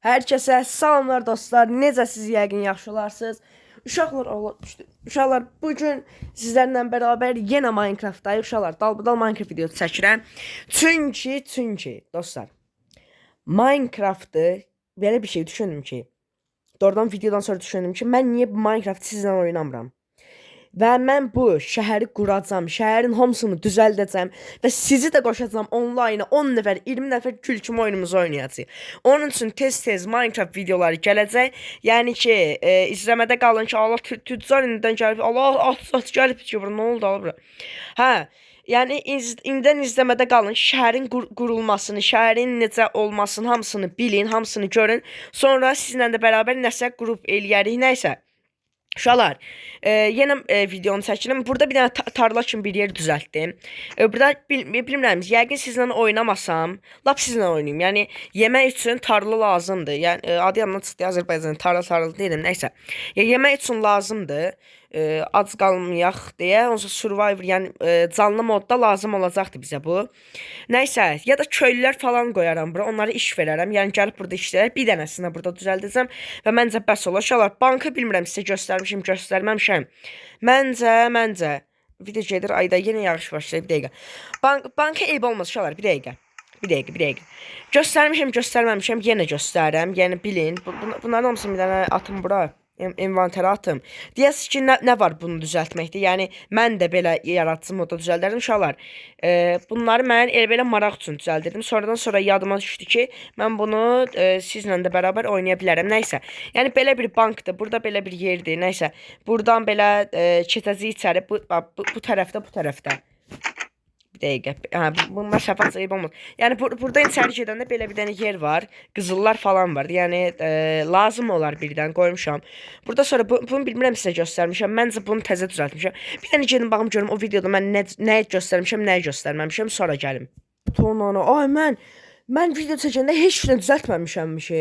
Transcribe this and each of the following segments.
Hər kəsə salamlar dostlar. Necəsiz? Yəqin yaxşı olarsınız. Uşaqlar bugün sizlərlə bərabər yenə Minecraftdayıq. Uşaqlar dalbadal Minecraft videosu çəkirəm. Çünki dostlar Minecraftı belə bir şey düşündüm ki, doğrudan videodan sonra düşündüm ki, mən niyə Minecraft sizlə oynamıram? Və mən bu şəhəri quracam, şəhərin hamısını düzəldəcəm və sizi də qoşacam onlayna 10 nəfər, 20 nəfər gül kimi oyunumuzu oynayacağıq. Onun üçün tez-tez Minecraft videoları gələcək. Yəni ki, izləmədə qalın ki, Allah tüccar indidən gəlib, Allah at gəlib ki, bura nə oldu bura? Hə, yəni indidən izləmədə qalın ki, şəhərin qurulmasını, şəhərin necə olmasını hamısını bilin, hamısını görün. Sonra sizlə də bərabər nəsə qrup eləyərik, nəysə. Uşaqlar, yenə videonu çəkirəm. Burada bir dənə tarla kimi bir yer düzəltdim. Burada bilmirəm, yəqin sizlə oynamasam, lap sizlə oynayım. Yəni yemək üçün tarla lazımdır. Yəni adı yanından çıxdı Azərbaycan tarla deyirəm, nəysə. Yemək üçün lazımdır. Ac qalmayaq deyə, onsuz Survivor, yəni canlı modda lazım olacaqdı bizə bu. Nəysə, ya da köylülər falan qoyaram bura, onlara iş verərəm. Yəni gəlib burada işləyər, bir dənəsini burada düzəldəcəm və məncə bəs olar. Uşaqlar, bankı bilmirəm sizə göstərmişim, göstərməmişəm. Məncə video gedir, ayda yenə yağış başlayır, bir dəqiqə. Banka eyb olmaz uşaqlar, bir dəqiqə. Göstərməmişəm, yenə göstərirəm. Yəni bilin, bunların hamısını bir dənə atım bura. Envanterə atım. Deyəsiz ki, nə var bunu düzəltməkdə? Yəni mən də belə yaradıcı modda düzəldirdim uşaqlar. Bunları mən elə belə maraq üçün düzəldirdim. Sonra yadıma düşdü ki, mən bunu sizlə də bərabər oynaya bilərəm. Nəysə. Yəni belə bir bankdır. Burada belə bir yerdir. Nəysə. Buradan belə keçəcəyik içəri. Bu tərəfdə. Bir dəqiqə. Hə, bu məsafə ayıb olmaz. Yəni burada içəri gedəndə belə bir dənə yer var. Qızıllar falan var. Yəni lazım olar birdən qoymuşam. Burada sonra bunu bilmirəm sizə göstərmişəm. Məncə bunu təzə düzəltmişəm. Bir dənə gedin baxım görüm o videoda mən nə göstərmişəm, nəyi göstərməmişəm, sonra gəlim. Tonana. Ay mən video çəkəndə heç nə düzəltməmişəmmişə.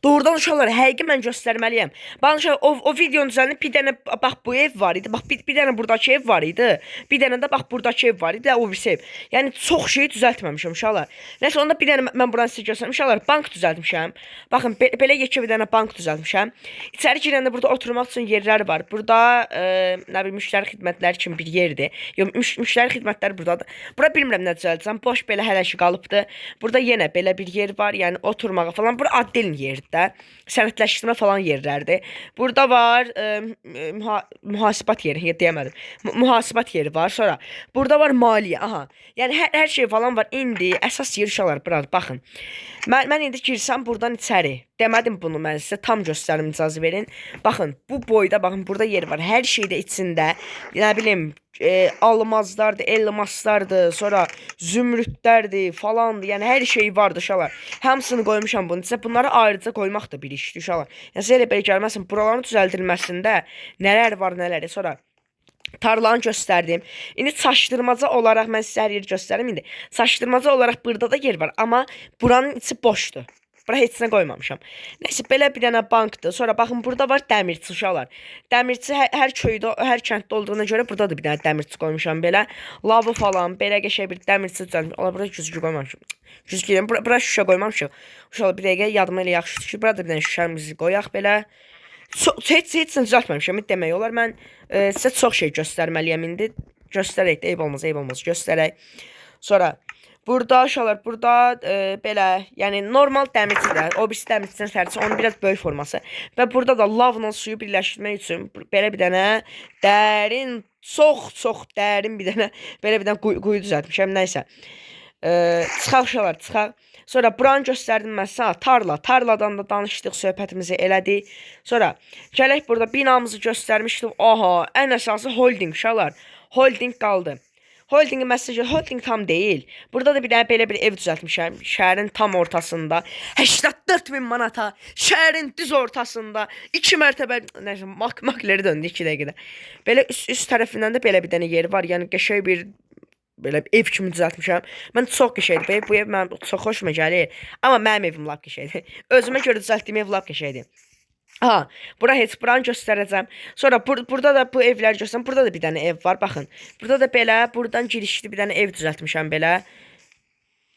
Doğrudan uşaqlar, həqiqi mən göstərməliyəm. Baxın, o videonun üzərində bir dənə bax bu ev var idi. Bax bir dənə buradakı ev var idi. Bir dənə də bax buradakı ev var idi. O birisi ev. Yəni çox şey düzəltməmişəm uşaqlar. Nəsə onda bir dənə mən buranı sizə göstərmişəm. Uşaqlar, bank düzəltmişəm. Baxın, belə yekə bir dənə bank düzəltmişəm. İçəri girəndə burada oturmaq üçün yerlər var. Burada nə bilim müştəri xidmətləri kimi bir yerdir. Yox, müştəri xidmətləri burdadır. Bura bilmirəm nə düzəltsəm. Boş belə hələ ki qalıbdı. Burada yenə belə bir yer var. Yəni oturmağa falan. Bura addelin yeridir. Sənətləşdirmə falan yerlərdir. Burada var mühasibat yeri, deyəmədim. Mühasibat yeri var. Sonra burada var maliyyə. Aha. Yəni hər şey falan var. İndi əsas yer uşaqlar buradır. Baxın. Mən indi girsəm buradan içəri. Demədim bunu mən sizə tam göstərim, icazə verin. Baxın, bu boyda baxın burada yer var. Hər şey də içində. Nə bilim almazlardır, elmaslardır, sonra zümrüdlərdir falandır. Yəni hər şey vardı uşaqlar. Hamısını qoymuşam bunun içində. Bunları ayrıca qoymaq da bir işdir uşaqlar. Yəni sizə elə belə gəlməsin, buraların düzəldilməsində nələr var, nələr. Sonra tarlanı göstərdim. İndi çaşdırmaca olaraq mən sizə hər yeri göstərim indi. Çaşdırmaca olaraq burada da yer var, amma buranın içi boşdur. Bura heç nə qoymamışam. Nəysə, belə bir dənə bankdır. Sonra baxın, burada var dəmirçi uşaqlar. Dəmirçi hər köydə, hər kənddə olduğuna görə burada da bir dənə dəmirçi qoymuşam belə. Lavı falan, belə qəşəng bir dəmirçi düzəltmişəm. Allah, bura güzgü qoymamışam. Güzgü deyirəm, bura şüşə qoymamışam. Uşaqlar, bir dəqiqə yadıma elə yaxşı düşür. Burada bir dənə şüşəmizi qoyaq belə. Heç nə düzəltməmişəm, demək olar. Mən sizə çox şey göstərməliyəm indi. Göstərək də, eyb olmaz, göstərək. Sonra burada uşaqlar, burada belə, yəni normal dəmirçidir. O birisi dəmirçinin sərisi, onun biraz böyük forması. Və burada da lavla suyu birləşdirmək üçün belə bir dənə dərin, çox dərin bir dənə belə bir dənə quyu düzəltmişəm. Nəysə. Çıxaq uşaqlar, çıxaq. Sonra buranı göstərdim mən sizə. Tarladan da danışdıq, söhbətimizi elədik. Sonra gələk burada binamızı göstərmişdim. Aha, ən əsası holding uşaqlar. Holding qaldı. Holdingi məsələ, holding tam deyil. Burada da bir dənə belə bir ev düzəltmişəm. Şəhərin tam ortasında. 84.000 manata. Şəhərin düz ortasında. 2 mərtəbə, nəsə, makləri döndü 2 dəqiqədə. Belə üst tərəfindən də belə bir dənə yeri var. Yəni qəşəng bir belə ev kimi düzəltmişəm. Mən çox qəşəngdir. Bu ev mənim çox xoşuma gəlir. Amma mənim evim lap qəşəngdir. Özümə görə düzəltdiyim ev lap qəşəngdir. Aha, buranı göstərəcəm. Sonra burada da bu evləri göstərəcəm. Burada da bir dənə ev var, baxın. Burada da belə, buradan girişli bir dənə ev düzəltmişəm belə.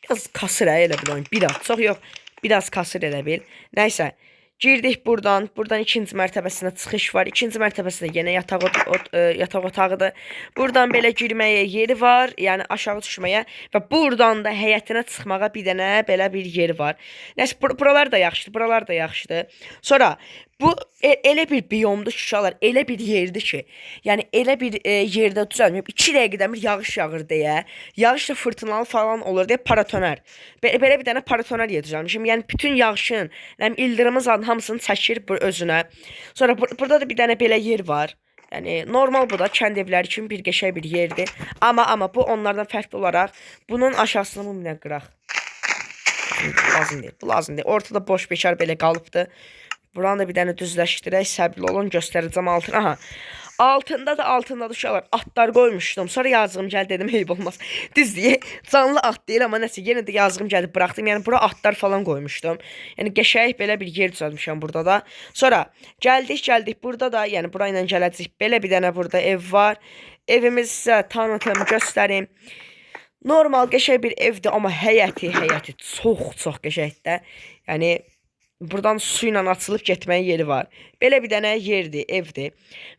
Biraz kasır elə bir oyun. Bir az, çox yox. Biraz kasır elə bil. Nəysə, girdik buradan. Buradan ikinci mərtəbəsinə çıxış var. İkinci mərtəbəsində yenə yataq otağıdır. Buradan belə girməyə yeri var, yəni aşağı düşməyə və buradan da həyətinə çıxmağa bir dənə belə bir yeri var. Nəsə buralar da yaxşıdır, buralar da yaxşıdır. Sonra bu elə bir biyomdur ki, uşaqlar, elə bir yerdir ki, yəni elə bir yerdə düzəlməyib 2 dəqiqədən bir yağış yağır deyə, yağış da fırtınalı falan olur deyə paratoner. Belə bir dənə paratoner yer düzəlmişəm. Yəni bütün yağışın, yəni ildırımın hamısını çəkir özünə. Sonra burada da bir dənə belə yer var. Yəni normal bu da kənd evləri kimi bir qəşəng bir yerdir. Amma bu onlardan fərqli olaraq bunun aşağısını mumla qıraq. Lazım deyil. Bu lazım deyil. Ortada boş bekar belə qalıbdı. Buranı da bir dənə düzləşdirək. Səbirli olun, göstərəcəm altına. Aha. Altında da uşaqlar atlar qoymuşdum. Sonra yazığım gəldi, dedim eyb olmaz. Düzdür, canlı at deyil, amma nəsə yenə də yazığım gəldi, buraxdım. Yəni bura atlar falan qoymuşdum. Yəni qəşəng belə bir yer düzəltmişəm burada da. Sonra gəldik burada da, yəni bura ilə gələcək. Belə bir dənə burada ev var. Evimiz sizə tanıtım, göstərim. Normal qəşəng bir evdir, amma həyəti çox qəşəngdir. Yəni buradan su ilə açılıb getməyə yeri var. Belə bir dənə yerdir, evdir.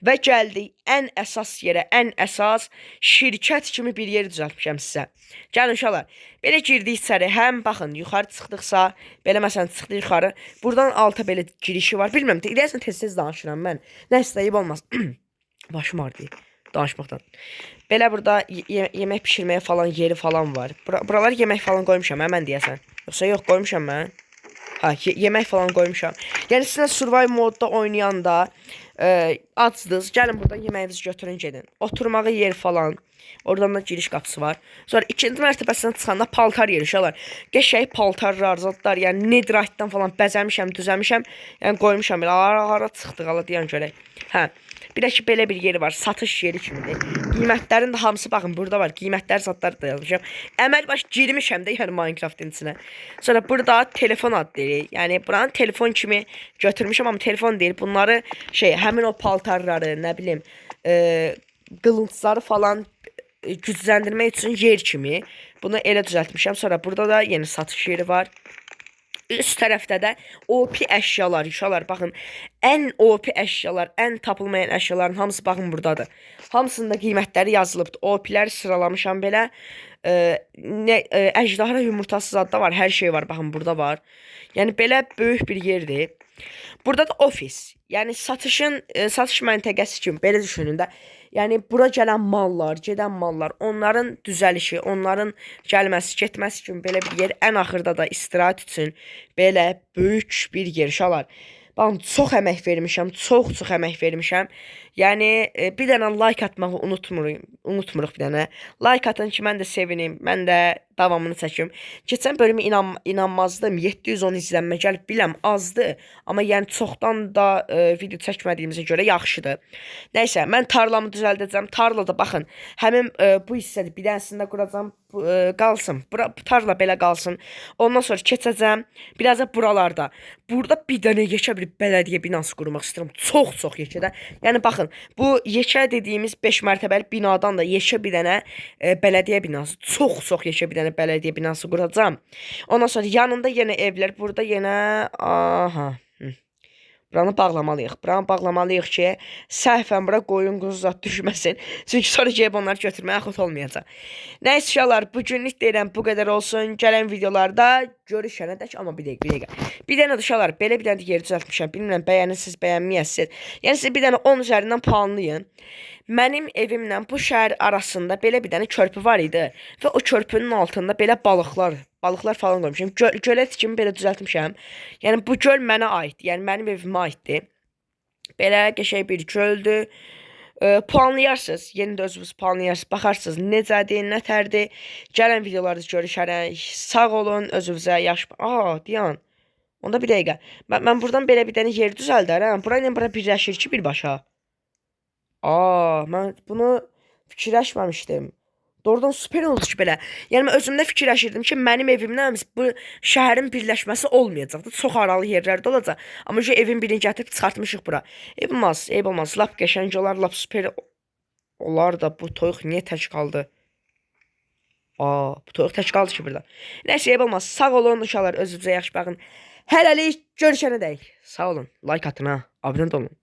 Və gəldik ən əsas yerə, ən əsas şirkət kimi bir yer düzəltmişəm sizə. Gəlin uşaqlar, belə girdik içəri, həm baxın, yuxarı çıxdıqsa, belə məsələn çıxdı yuxarı, buradan alta belə girişi var. Bilmirəm, deyəsən tez-tez danışıram mən. Nə istəyib olmaz. Başım ağrıyır danışmaqdan. Belə burada yemək pişirməyə falan yeri falan var. Buralar yemək falan qoymuşam, mən deyəsən. Yoxsa yox, qoymuşam mən. Ha, yemək falan qoymuşam. Yəni sizə survival modda oynayanda açdınız. Gəlin buradan yeməyinizi götürün gedin. Oturmağa yer falan. Oradan da giriş qapısı var. Sonra ikinci mərtəbəsinə çıxanda paltar yeri uşaqlar. Qəşəng paltarlar, zadlar, yəni netherite'dan falan bəzəmişəm, düzəlmişəm. Yəni qoymuşam belə ara çıxdıq, ala deyən görək. Hə. Bir də ki belə bir yeri var, satış yeri kimidir. Qiymətlərin də hamısı baxın burada var. Qiymətlər zadları da yazmışam. Əməl baş girmişəm də yəni Minecraft'ın içinə. Sonra burada telefon adı deyil. Yəni buranı telefon kimi götürmüşəm, amma telefon deyil. Bunları həmin o paltarları, nə bilim, qılıncları falan gücləndirmək üçün yer kimi bunu elə düzəltmişəm. Sonra burada da yeni satış yeri var. Üst tərəfdə də OP əşyalar, uşaqlar baxın, ən OP əşyalar, ən tapılmayan əşyaların hamısı baxın buradadır. Hamısında qiymətləri yazılıbdır. OP-ləri sıralamışam belə. Əjdahara yumurtası zadda var, hər şey var, baxın burada var. Yəni belə böyük bir yerdir. Burada da ofis, yəni satış məntəqəsi kimi belə düşünün də. Yəni bura gələn mallar, gedən mallar, onların düzəlişi, onların gəlməsi, getməsi kimi belə bir yer. Ən axırda da istirahət üçün belə böyük bir yer uşaqlar. Baxın, çox əmək vermişəm, çox əmək vermişəm. Yəni bir dənə like atmağı unutmuruq bir dənə. Like atın ki, mən də sevinim, mən də davamını çəkim. Keçən bölümü inanmazdım, 710 izlənmə gəlib, biləm azdır. Amma yəni çoxdan da video çəkmədiyimizə görə yaxşıdır. Nəysə, mən tarlamı düzəldəcəm. Tarlada baxın, həmin bu hissədir. Bir dənəsində quracam, qalsın. Tarla belə qalsın. Ondan sonra keçəcəm. Biraz da buralarda. Burada bir dənə yekə bir bələdiyyə binası qurmaq istəyirəm. Çox yekədə. Yəni baxın, bu yekə dediyimiz 5 mərtəbəli binadan da yekə bir dənə bələdiyyə binası. Çox yekə bir dənə bələdiyyə binası quracam. Ondan sonra yanında yenə evlər. Burada yenə buranı bağlamalıyıq. Buranı bağlamalıyıq ki, səhvən bura qoyun quzuzat düşməsin. Çünki sonra gəlib onları götürməyə axıt olmayacaq. Nəysə uşaqlar, bugünlük deyirəm bu qədər olsun. Gələn videolarda görüşənədək, amma bir dəqiqə. Bir dənə uşaqlar, belə bir dənə yeri düzəltmişəm. Bilmirəm, bəyənirsiniz, bəyənməyəsiniz. Yəni siz bir dənə 10 üzərindən puanlayın. Mənim evimlə bu şəhər arasında belə bir dənə körpü var idi və o körpünün altında belə balıqlar falan qoymuşam. Gölət kimi belə düzəltmişəm. Yəni bu göl mənə aiddir. Yəni mənim evimə aiddir. Belə qəşəng bir göldür. Puanlayarsınız. Yeni də özünüz puanlayarsınız. Baxarsınız necədir, nətərdir. Gələn videolarda görüşərək. Sağ olun, özünüzə dayan. Onda bir dəqiqə. Mən buradan belə bir dənə yer düzəldərəm. Burayla bura birləşir ki birbaşa. Mən bunu fikirləşməmişdim. Doğrudan süper oldu ki belə. Yəni mən özümdə fikirləşirdim ki, mənim evimlə bu şəhərin birləşməsi olmayacaqdı. Çox aralı yerlərdə olacaq. Amma şu evin birini gətirib çıxartmışıq bura. Eyb olmaz. Lap qəşəng olar, lap süper olar da bu toyuq niyə tək qaldı? Bu toyuq tək qaldı ki burada. Nəsə eyb olmaz. Sağ olun uşaqlar, özünüzə yaxşı baxın. Hələlik görüşənədək. Sağ olun. Like atın ha. Abunə də olun.